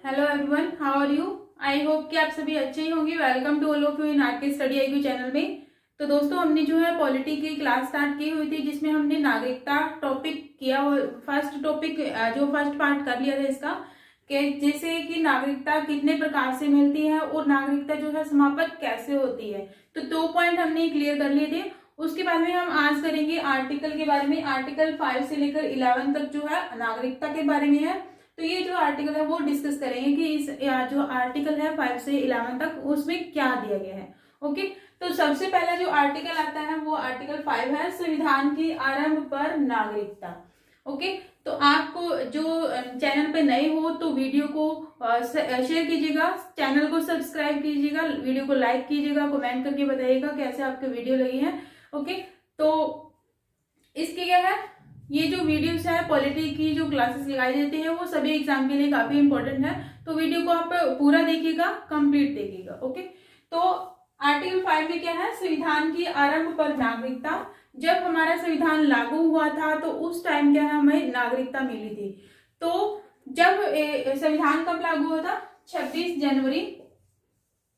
Hello everyone, how are you. I hope कि आप सभी अच्छे ही होंगे। Welcome to all of you in R K study IQ channel में। तो दोस्तों, हमने जो है पॉलिटी की क्लास स्टार्ट की हुई थी, जिसमें हमने नागरिकता टॉपिक किया। फर्स्ट टॉपिक जो फर्स्ट पार्ट कर लिया था इसका, कि जैसे कि नागरिकता कितने प्रकार से मिलती है और नागरिकता जो है समाप्त कैसे होती है। तो 2 पॉइंट हमने क्लियर कर लिए थे। उसके बाद में हम आज करेंगे आर्टिकल के बारे में। आर्टिकल 5 से लेकर 11 तक जो है नागरिकता के बारे में है। तो ये जो आर्टिकल है वो डिस्कस करेंगे कि इस जो आर्टिकल है 5 से 11 तक उसमें क्या दिया गया है। ओके, तो सबसे पहला जो आर्टिकल आता है वो आर्टिकल 5 है, संविधान की आरंभ पर नागरिकता। ओके, तो आपको जो चैनल पे नए हो तो वीडियो को शेयर कीजिएगा, चैनल को सब्सक्राइब कीजिएगा, वीडियो को लाइक कीजिएगा, कमेंट करके बताइएगा कैसे आपके वीडियो लगी है। ओके, तो इसके क्या है, ये जो वीडियोस है पॉलिटी की जो क्लासेस लगाई जाती है वो सभी एग्जाम के लिए काफी इंपॉर्टेंट है। तो वीडियो को आप पूरा देखिएगा, कंप्लीट देखिएगा। ओके, तो आर्टिकल 5 में क्या है, संविधान की आरंभ पर नागरिकता। जब हमारा संविधान लागू हुआ था तो उस टाइम क्या है, हमें नागरिकता मिली थी। तो जब संविधान कब लागू हुआ था, 26 जनवरी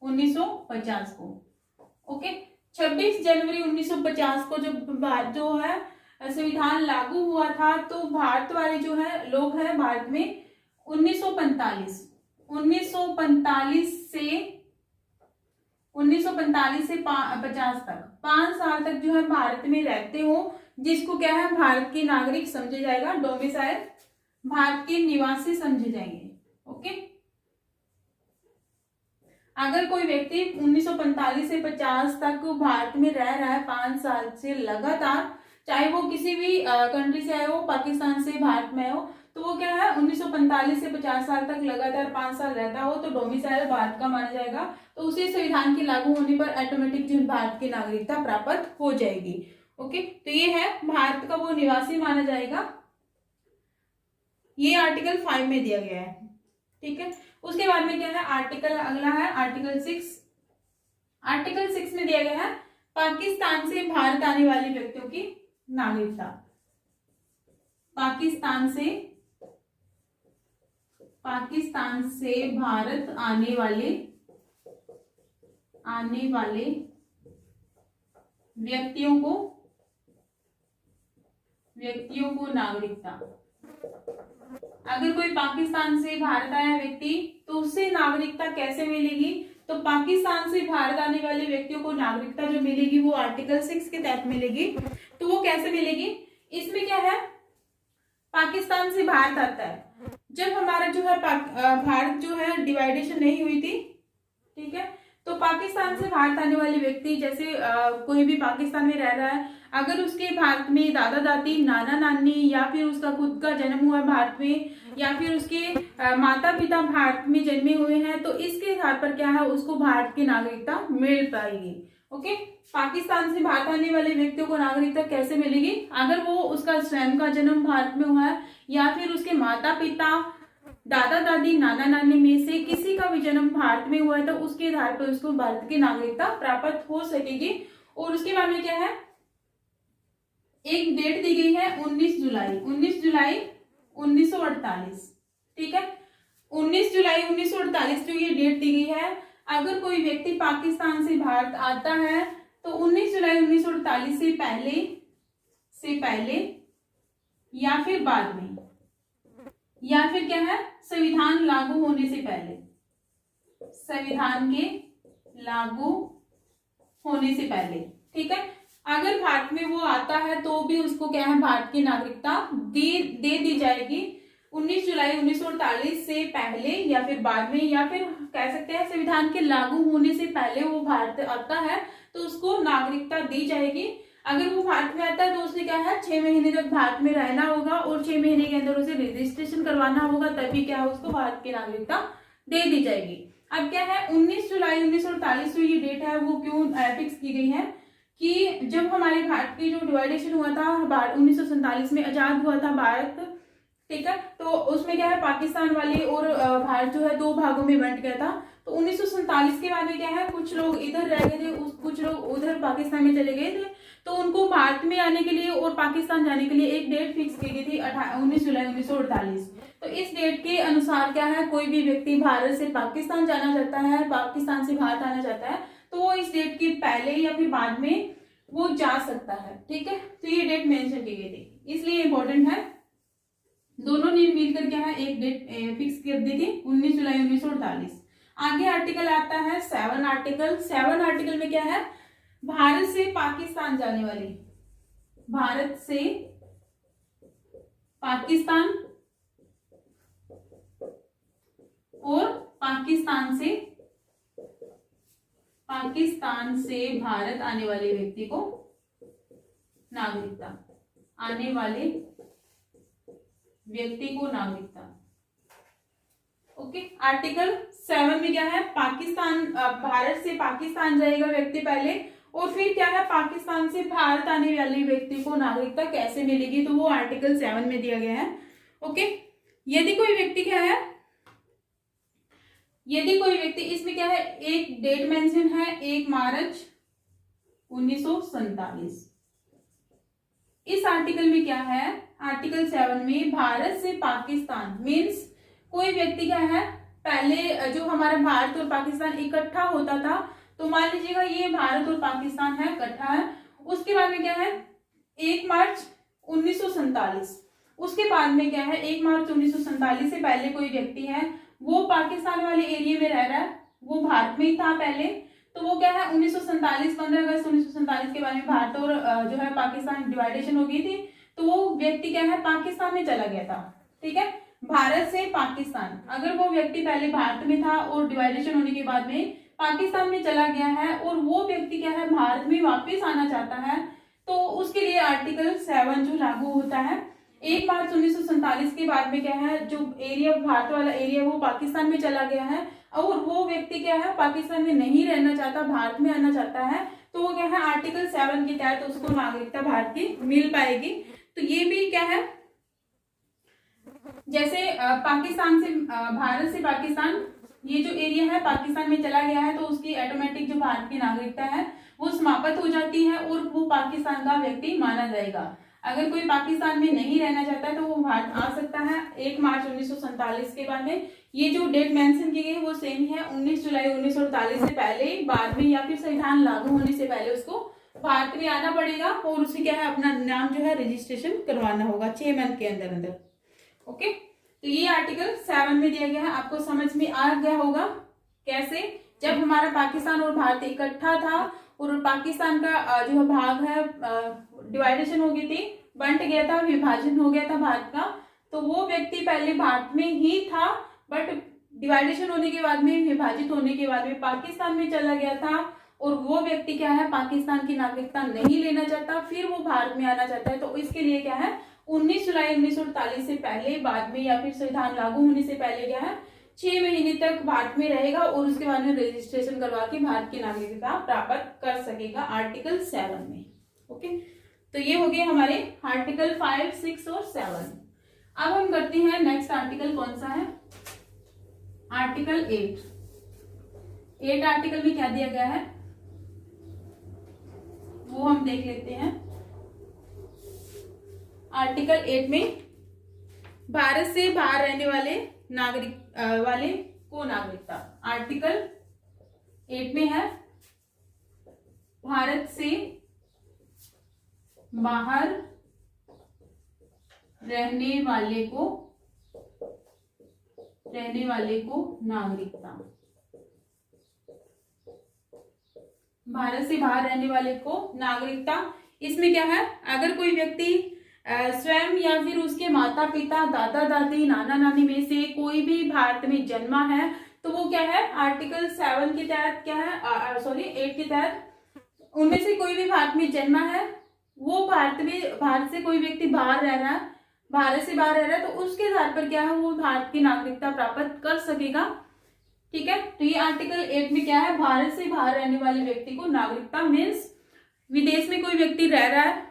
1950 को। ओके, 26 जनवरी 1950 को जो है संविधान लागू हुआ था, तो भारत वाले जो है लोग हैं भारत में 1945 से 50 तक 5 साल तक जो है भारत में रहते हो, जिसको क्या है भारत के नागरिक समझे जाएगा, डोमिसाइल, भारत के निवासी समझे जाएंगे। ओके, अगर कोई व्यक्ति 1945 से 50 तक भारत में रह रहा है 5 साल से लगातार, चाहे वो किसी भी कंट्री से आए हो, पाकिस्तान से भारत में हो, तो वो क्या है 1945 से 50 साल तक लगातार 5 साल रहता हो तो डोमिसाइल भारत का माना जाएगा। तो उसी संविधान के लागू होने पर ऑटोमेटिक जो भारत की नागरिकता प्राप्त हो जाएगी। ओके, तो ये है भारत का वो निवासी माना जाएगा। ये आर्टिकल 5 में दिया गया है। ठीक है, उसके बाद में क्या है, आर्टिकल अगला है आर्टिकल 6। आर्टिकल 6 में दिया गया है पाकिस्तान से भारत आने वाले व्यक्तियों की नागरिकता। पाकिस्तान से भारत आने वाले व्यक्तियों को नागरिकता। अगर कोई पाकिस्तान से भारत आया व्यक्ति तो उससे नागरिकता कैसे मिलेगी, तो पाकिस्तान से भारत आने वाले व्यक्तियों को नागरिकता जो मिलेगी वो आर्टिकल 6 के तहत मिलेगी। तो वो कैसे मिलेगी, इसमें क्या है, पाकिस्तान से भारत आता है जब हमारा जो है भारत जो है डिवाइडेशन नहीं हुई थी। ठीक है, तो पाकिस्तान से भारत आने वाले व्यक्ति, जैसे कोई भी पाकिस्तान में रह रहा है, अगर उसके भारत में दादा दादी, नाना नानी, या फिर उसका खुद का जन्म हुआ भारत में, या फिर उसके माता पिता भारत में जन्मे हुए हैं, तो इसके आधार पर क्या है उसको भारत की नागरिकता मिल पाएगी। ओके, पाकिस्तान से भारत आने वाले व्यक्तियों को नागरिकता कैसे मिलेगी, अगर वो उसका स्वयं का जन्म भारत में हुआ है, या फिर उसके माता पिता, दादा दादी, नाना नानी में से किसी का भी जन्म भारत में हुआ है, तो उसके आधार पर उसको भारत की नागरिकता प्राप्त हो सकेगी। और उसके बाद में क्या है, एक डेट दी गई है 19 जुलाई 1948। ठीक है, 19 जुलाई 1948 जो ये डेट दी गई है, अगर कोई व्यक्ति पाकिस्तान से भारत आता है तो 19 जुलाई 1948 से पहले या फिर बाद में, या फिर क्या है संविधान लागू होने से पहले, संविधान के लागू होने से पहले। ठीक है, अगर भारत में वो आता है तो भी उसको क्या है भारत की नागरिकता दे दी जाएगी। 19 जुलाई 1948 से पहले या फिर बाद में, या फिर कह सकते हैं संविधान के लागू होने से पहले वो भारत आता है तो उसको नागरिकता दी जाएगी। अगर वो भारत में आता है तो उसने क्या है 6 महीने तक भारत में रहना होगा और 6 महीने के अंदर उसे रजिस्ट्रेशन करवाना होगा, तभी क्या है उसको भारत की नागरिकता दे दी जाएगी। अब क्या है 19 जुलाई 1948 जो ये डेट है वो क्यों फिक्स की गई है, कि जब हमारे भारत की जो डिवाइडेशन हुआ था 1947 में, आजाद हुआ था भारत। ठीक है, तो उसमें क्या है पाकिस्तान वाले और भारत जो है 2 भागों में बंट गया था। तो 1947 के बाद में क्या है, कुछ लोग इधर रह गए थे, कुछ लोग उधर पाकिस्तान में चले गए थे, तो उनको भारत में आने के लिए और पाकिस्तान जाने के लिए एक डेट फिक्स की गई थी 19 जुलाई 1948। तो इस डेट के अनुसार क्या है, कोई भी व्यक्ति भारत से पाकिस्तान जाना चाहता है, पाकिस्तान से भारत आना चाहता है, तो वो इस डेट के पहले या फिर बाद में वो जा सकता है। ठीक है, तो ये डेट मेंशन की गई थी, इसलिए इंपॉर्टेंट है। दोनों ने मिलकर क्या है एक डेट फिक्स कर दी थी, 19 जुलाई 1948। आगे आर्टिकल आता है 7 आर्टिकल। 7 आर्टिकल में क्या है, भारत से पाकिस्तान जाने वाली, भारत से पाकिस्तान और पाकिस्तान से भारत आने वाले व्यक्ति को नागरिकता, आने वाले व्यक्ति को नागरिकता। ओके, आर्टिकल 7 में क्या है, पाकिस्तान भारत से पाकिस्तान जाएगा व्यक्ति पहले, और फिर क्या है पाकिस्तान से भारत आने वाले व्यक्ति को नागरिकता कैसे मिलेगी, तो वो आर्टिकल 7 में दिया गया है। ओके, यदि कोई व्यक्ति क्या है, यदि कोई व्यक्ति, इसमें क्या है एक डेट मेंशन है 1 मार्च 1947। इस आर्टिकल में क्या है, आर्टिकल 7 में भारत से पाकिस्तान मीन्स कोई व्यक्ति क्या है, पहले जो हमारा भारत और पाकिस्तान इकट्ठा होता था, तो मान लीजिएगा ये भारत और पाकिस्तान है इकट्ठा है, उसके बाद में क्या है 1 मार्च 1947। उसके बाद में क्या है 1 मार्च 1947 से पहले कोई व्यक्ति है, वो पाकिस्तान वाले एरिया में रह रहा है, वो भारत में ही था पहले, तो वो क्या है 1947 15 अगस्त 1947 के बाद में भारत और जो है पाकिस्तान डिवाइडेशन हो गई थी, तो वो व्यक्ति क्या है पाकिस्तान में चला गया था। ठीक है, भारत से पाकिस्तान, अगर वो व्यक्ति पहले भारत में था और डिवाइडेशन होने के बाद में पाकिस्तान में चला गया है और वो व्यक्ति क्या है भारत में वापस आना चाहता है, तो उसके लिए आर्टिकल 7 जो लागू होता है। 1 मार्च 1947 के बाद में क्या है, जो एरिया भारत वाला एरिया वो पाकिस्तान में चला गया है, और वो व्यक्ति क्या है पाकिस्तान में नहीं रहना चाहता, भारत में आना चाहता है, तो वो क्या है आर्टिकल 7 के तहत उसको नागरिकता भारत की मिल पाएगी। तो ये भी क्या है, जैसे पाकिस्तान से भारत से पाकिस्तान ये जो एरिया है पाकिस्तान में चला गया है, तो उसकी ऑटोमेटिक जो भारत की नागरिकता है वो समाप्त हो जाती है और वो पाकिस्तान का व्यक्ति माना जाएगा। अगर कोई पाकिस्तान में नहीं रहना चाहता है तो वो भारत आ सकता है 1 मार्च 1947 के बाद में। ये जो डेट मेंशन की गई वो सेम ही है, 19 जुलाई 1948 से पहले, बाद में या फिर संविधान लागू होने से पहले उसको भारत में आना पड़ेगा और उसे क्या है अपना नाम जो है रजिस्ट्रेशन करवाना होगा 6 मंथ के अंदर अंदर। ओके, तो ये आर्टिकल 7 में दिया गया है, आपको समझ में आ गया होगा कैसे, जब हमारा पाकिस्तान और भारत इकट्ठा था और पाकिस्तान का जो भाग है डिवाइडेशन हो गई थी, बंट गया था, विभाजन हो गया था भारत का, तो वो व्यक्ति पहले भारत में ही था, बट डिवाइडेशन होने के बाद में, विभाजित होने के बाद में पाकिस्तान में चला गया था, और वो व्यक्ति क्या है पाकिस्तान की नागरिकता नहीं लेना चाहता, फिर वो भारत में आना चाहता है, तो इसके लिए क्या है 19 जुलाई 1948 से पहले, बाद में या फिर संविधान लागू होने से पहले क्या है 6 महीने तक भारत में रहेगा और उसके बाद में रजिस्ट्रेशन करवा के भारत की नागरिकता प्राप्त कर सकेगा आर्टिकल 7 में। ओके, तो ये हो गए हमारे आर्टिकल 5, 6 और 7। अब हम करते हैं नेक्स्ट आर्टिकल, कौन सा है आर्टिकल 8। 8 आर्टिकल में क्या दिया गया है वो हम देख लेते हैं। आर्टिकल 8 में भारत से बाहर रहने वाले नागरिक वाले को नागरिकता। आर्टिकल 8 में है भारत से बाहर रहने वाले को नागरिकता। भारत से बाहर रहने वाले को नागरिकता। इसमें क्या है, अगर कोई व्यक्ति स्वयं या फिर उसके माता पिता, दादा दादी, नाना नानी में से कोई भी भारत में जन्मा है, तो वो क्या है आर्टिकल 7 के तहत क्या है 8 के तहत उनमें से कोई भी भारत में जन्मा है, वो भारत से कोई व्यक्ति बाहर रह रहा है, भारत से बाहर रह रहा है, तो उसके आधार पर क्या है वो भारत की नागरिकता प्राप्त कर सकेगा। ठीक है, तो ये आर्टिकल 8 में क्या है, भारत से बाहर रहने वाले व्यक्ति को नागरिकता मीन्स विदेश में कोई व्यक्ति रह रहा है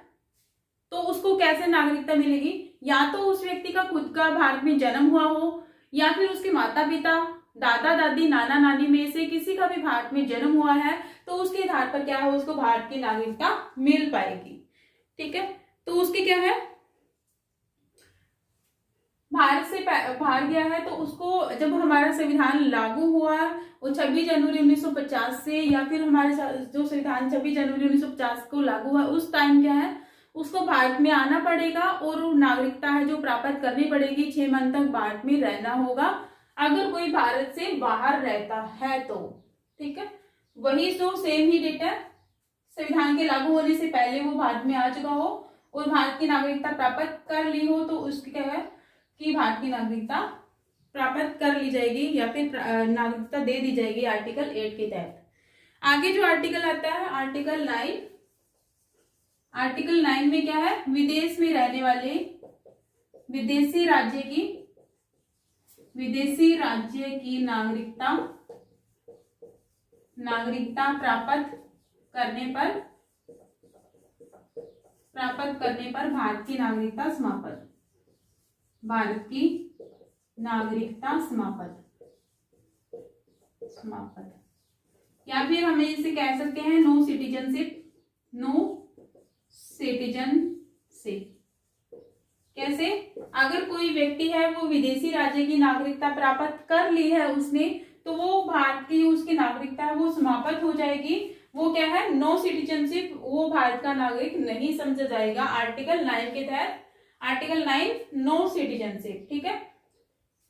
तो उसको कैसे नागरिकता मिलेगी, या तो उस व्यक्ति का खुद का भारत में जन्म हुआ हो, या फिर उसके माता पिता, दादा दादी, नाना नानी में से किसी का भी भारत में जन्म हुआ है, तो उसके आधार पर क्या है उसको भारत की नागरिकता मिल पाएगी। ठीक है, तो उसके क्या है भारत से बाहर गया है, तो उसको जब हमारा संविधान लागू हुआ वो 26 जनवरी 1950 से, या फिर हमारा जो संविधान 26 जनवरी 1950 को लागू हुआ उस टाइम क्या है, उसको भारत में आना पड़ेगा और नागरिकता है जो प्राप्त करनी पड़ेगी, 6 मंथ तक भारत में रहना होगा अगर कोई भारत से बाहर रहता है तो। ठीक है, वही जो सेम ही डेट है, संविधान के लागू होने से पहले वो भारत में आ चुका हो और भारत की नागरिकता प्राप्त कर ली हो, तो उसकी क्या है कि भारत की नागरिकता प्राप्त कर ली जाएगी या फिर नागरिकता दे दी जाएगी आर्टिकल 8 के तहत। आगे जो आर्टिकल आता है आर्टिकल 9। आर्टिकल 9 में क्या है, विदेश में रहने वाले विदेशी राज्य की नागरिकता प्राप्त करने पर भारत की नागरिकता समाप्त, या फिर हमें इसे कह सकते हैं नो सिटीजनशिप। कैसे, अगर कोई व्यक्ति है वो विदेशी राज्य की नागरिकता प्राप्त कर ली है उसने, तो वो भारत की उसकी नागरिकता है वो समाप्त हो जाएगी। वो क्या है, नो सिटीजनशिप, वो भारत का नागरिक नहीं समझा जाएगा आर्टिकल 9 के तहत। Article 9 no citizenship. ठीक है,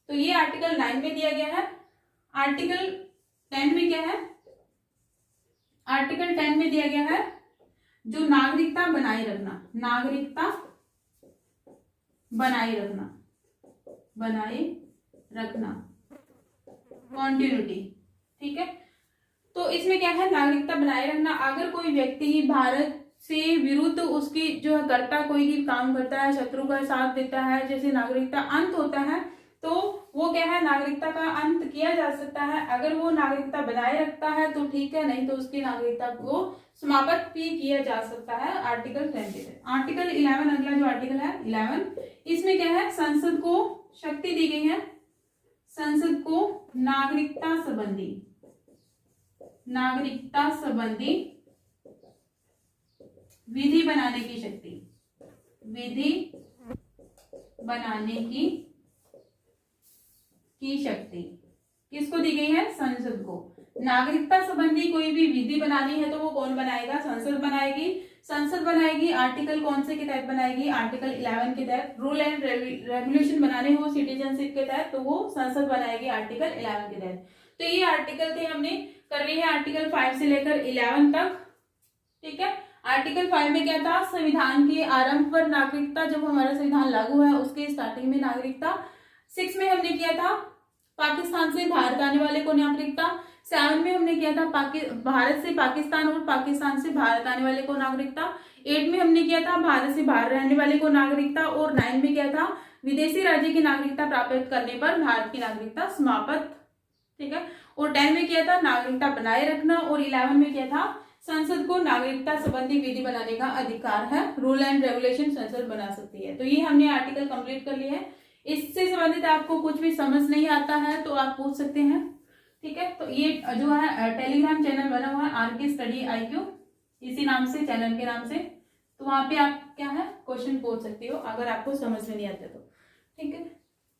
तो ये आर्टिकल 9 में दिया गया है। आर्टिकल 10 में क्या है, आर्टिकल 10 में दिया गया है जो नागरिकता बनाए रखना कॉन्टिन्यूटी। ठीक है, तो इसमें क्या है, नागरिकता बनाए रखना। अगर कोई व्यक्ति भारत से विरुद्ध उसकी जो है करता कोई भी काम करता है, शत्रु का साथ देता है, जैसे नागरिकता अंत होता है, तो वो क्या है, नागरिकता का अंत किया जा सकता है। अगर वो नागरिकता बनाए रखता है तो ठीक है, नहीं तो उसकी नागरिकता को समाप्त भी किया जा सकता है आर्टिकल 10 के तहत। आर्टिकल 11, अगला जो आर्टिकल है 11, इसमें क्या है, संसद को शक्ति दी गई है, संसद को नागरिकता संबंधी विधि बनाने की शक्ति किसको दी गई है, संसद को। नागरिकता संबंधी कोई भी विधि बनानी है तो वो कौन बनाएगा, संसद बनाएगी। आर्टिकल कौन से के तहत बनाएगी, आर्टिकल 11 के तहत। रूल एंड रेगुलेशन बनाने हो सिटीजनशिप के तहत तो वो संसद बनाएगी आर्टिकल 11 के तहत। तो ये आर्टिकल थे, हमने कर लिए हैं आर्टिकल 5 से लेकर 11 तक। ठीक है, आर्टिकल 5 में क्या था, संविधान के आरंभ पर नागरिकता, जब हमारा संविधान लागू है उसके स्टार्टिंग में नागरिकता। 6 में हमने किया था पाकिस्तान से भारत आने वाले को नागरिकता। 7 में हमने किया था भारत से पाकिस्तान और पाकिस्तान से भारत आने वाले को नागरिकता। 8 में हमने किया था भारत से बाहर रहने वाले को नागरिकता। और 9 में क्या था, विदेशी राज्य की नागरिकता प्राप्त करने पर भारत की नागरिकता समाप्त। ठीक है, और 10 में किया था नागरिकता बनाए रखना। और 11 में क्या था, संसद को नागरिकता संबंधी विधि बनाने का अधिकार है, रूल एंड रेगुलेशन संसद बना सकती है। तो ये हमने आर्टिकल कंप्लीट कर लिए हैं। इससे संबंधित आपको कुछ भी समझ नहीं आता है तो आप पूछ सकते हैं। ठीक है, तो ये जो है टेलीग्राम चैनल बना हुआ है आरके स्टडी IQ, इसी नाम से, चैनल के नाम से। तो वहां पे आप क्या है क्वेश्चन पूछ सकते हो अगर आपको समझ में नहीं आता तो। ठीक है,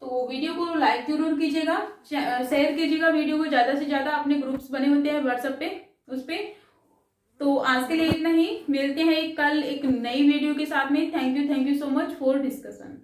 तो वीडियो को लाइक जरूर कीजिएगा, शेयर कीजिएगा वीडियो को ज्यादा से ज्यादा। अपने ग्रुप्स बने होते हैं व्हाट्सएप पे, उस पे। तो आज के लिए इतना ही, मिलते हैं कल एक नई वीडियो के साथ में। Thank you so much for discussion.